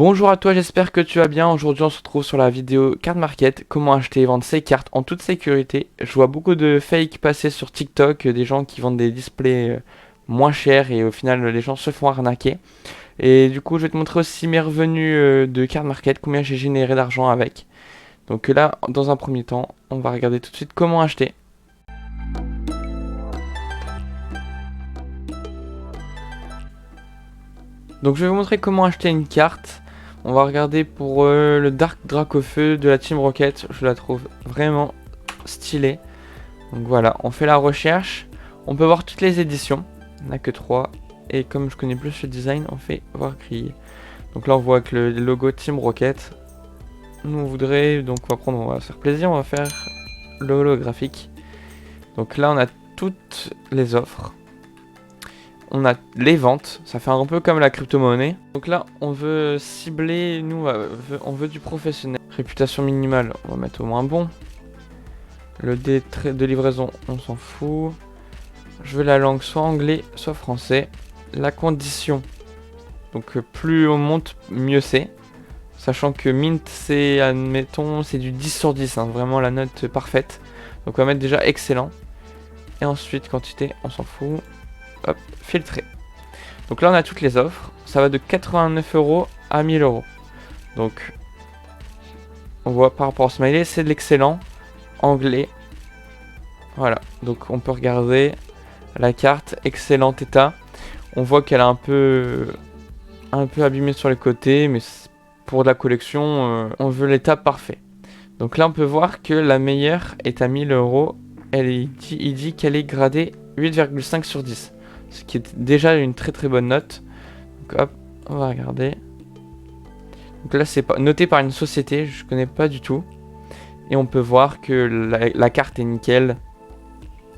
Bonjour à toi, j'espère que tu vas bien. Aujourd'hui on se retrouve sur la vidéo Card Market, comment acheter et vendre ses cartes en toute sécurité. Je vois beaucoup de fakes passer sur TikTok, des gens qui vendent des displays moins chers et au final les gens se font arnaquer. Et du coup je vais te montrer aussi mes revenus de Card Market, combien j'ai généré d'argent avec. Donc là dans un premier temps on va regarder tout de suite comment acheter. Donc je vais vous montrer comment acheter une carte. On va regarder pour le Dark Dracofeu de la Team Rocket. Je la trouve vraiment stylée. Donc voilà, on fait la recherche. On peut voir toutes les éditions. Il n'y en a que 3. Et comme je connais plus le design, on fait voir grille. Donc là on voit que le logo Team Rocket. Nous on voudrait, donc on va se faire plaisir, on va faire le holographique. Donc là on a toutes les offres. On a les ventes, ça fait un peu comme la crypto-monnaie. Donc là, on veut cibler, nous, on veut du professionnel. Réputation minimale, on va mettre au moins bon. Le délai de livraison, on s'en fout. Je veux la langue soit anglais, soit français. La condition, donc plus on monte, mieux c'est. Sachant que Mint, c'est, admettons, c'est du 10 sur 10, hein, vraiment la note parfaite. Donc on va mettre déjà excellent. Et ensuite, quantité, on s'en fout. Hop, filtrer. Donc là on a toutes les offres, ça va de 89 € à 1000 €. Donc on voit par rapport au smiley, c'est de l'excellent, anglais. Voilà, donc on peut regarder la carte, excellent état. On voit qu'elle est un peu abîmée sur les côtés, mais pour de la collection, on veut l'état parfait. Donc là on peut voir que la meilleure est à 1000 €. Il dit qu'elle est gradée 8,5 sur 10. Ce qui est déjà une très très bonne note. Donc hop, on va regarder. Donc là c'est noté par une société, je connais pas du tout. Et on peut voir que la carte est nickel.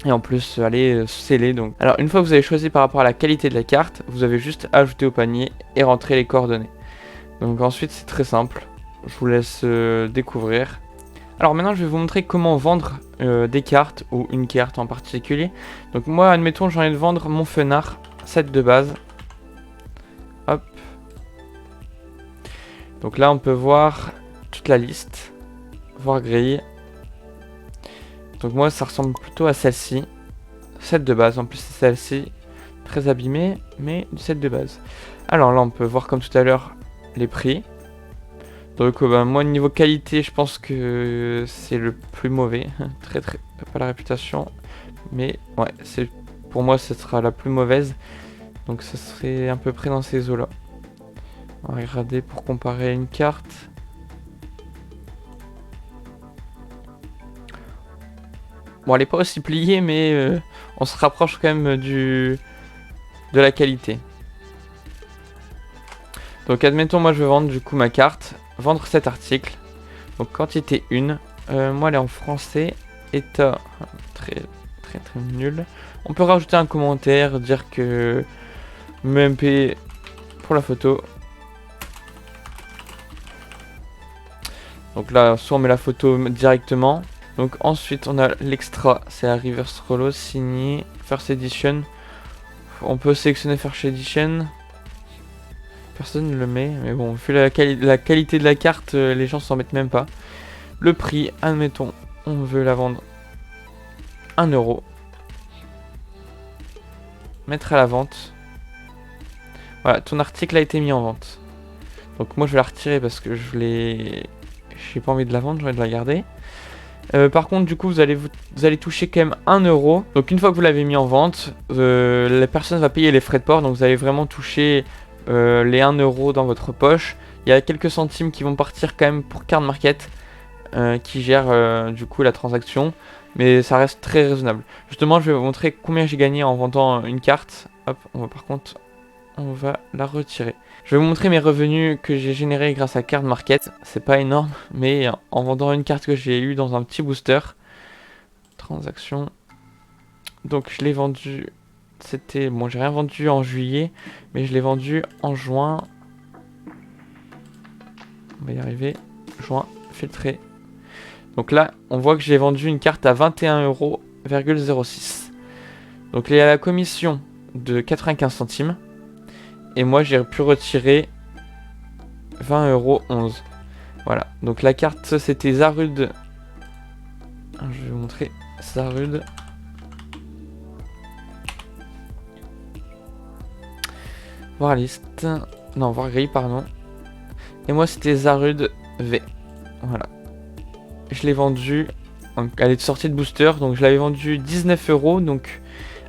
Et en plus elle est scellée. Donc. Alors une fois que vous avez choisi par rapport à la qualité de la carte, vous avez juste ajouté au panier et rentrer les coordonnées. Donc ensuite c'est très simple. Je vous laisse découvrir. Alors maintenant je vais vous montrer comment vendre des cartes ou une carte en particulier. Donc moi admettons j'ai envie de vendre mon Fenard set de base. Hop. Donc là on peut voir toute la liste. Voir grille. Donc moi ça ressemble plutôt à celle-ci. Set de base, en plus c'est celle-ci. Très abîmée mais du set de base. Alors là on peut voir comme tout à l'heure les prix. Donc moi niveau qualité je pense que c'est le plus mauvais. Très pas la réputation. Mais ouais, pour moi ce sera la plus mauvaise. Donc ça serait à peu près dans ces eaux là. On va regarder pour comparer une carte. Bon elle est pas aussi pliée mais on se rapproche quand même de la qualité. Donc admettons moi je veux vendre du coup ma carte. Vendre cet article. Donc quantité 1. Moi elle est en français. État très nul. On peut rajouter un commentaire, dire que MP pour la photo. Donc là soit on met la photo directement. Donc ensuite on a l'extra, c'est la reverse rollo signé First Edition. On peut sélectionner First Edition. Personne ne le met, mais bon, vu la qualité de la carte, les gens s'en mettent même pas. Le prix, admettons, on veut la vendre 1 €. Mettre à la vente. Voilà, ton article a été mis en vente. Donc moi je vais la retirer parce que j'ai pas envie de la vendre, j'ai envie de la garder. Par contre du coup vous allez toucher quand même 1 €. Donc une fois que vous l'avez mis en vente, la personne va payer les frais de port. Donc vous allez vraiment toucher les 1 € dans votre poche. Il y a quelques centimes qui vont partir quand même pour Card Market qui gère du coup la transaction. Mais ça reste très raisonnable. Justement je vais vous montrer combien j'ai gagné en vendant une carte. Hop, par contre on va la retirer. Je vais vous montrer mes revenus que j'ai générés grâce à Card Market. C'est pas énorme, mais en vendant une carte que j'ai eue dans un petit booster. Transaction. Donc je l'ai vendu. C'était. Bon, j'ai rien vendu en juillet, mais je l'ai vendu en juin. On va y arriver. Juin, filtré. Donc là, on voit que j'ai vendu une carte à 21,06 €. Donc il y a la commission de 95 centimes. Et moi j'ai pu retirer 20,11 €. Voilà, donc la carte, ça c'était Zarude. Je vais vous montrer Zarude. Voir liste. Non, voir grille, pardon. Et moi c'était Zarude V. Voilà. Je l'ai vendu. Donc, elle est sortie de booster, donc je l'avais vendu 19 €. Donc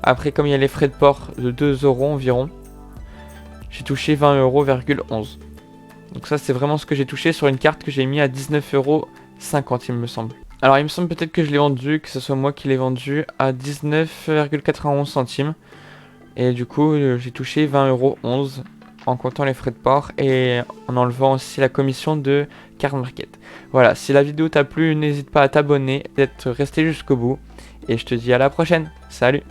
après, comme il y a les frais de port de 2 € environ, j'ai touché 20,11 €. Donc ça, c'est vraiment ce que j'ai touché sur une carte que j'ai mis à 19,50 €, il me semble. Alors, il me semble peut-être que je l'ai vendu, que ce soit moi qui l'ai vendu à 19,91 centimes. Et du coup, j'ai touché 20,11 € en comptant les frais de port et en enlevant aussi la commission de Card Market. Voilà, si la vidéo t'a plu, n'hésite pas à t'abonner, d'être resté jusqu'au bout. Et je te dis à la prochaine. Salut!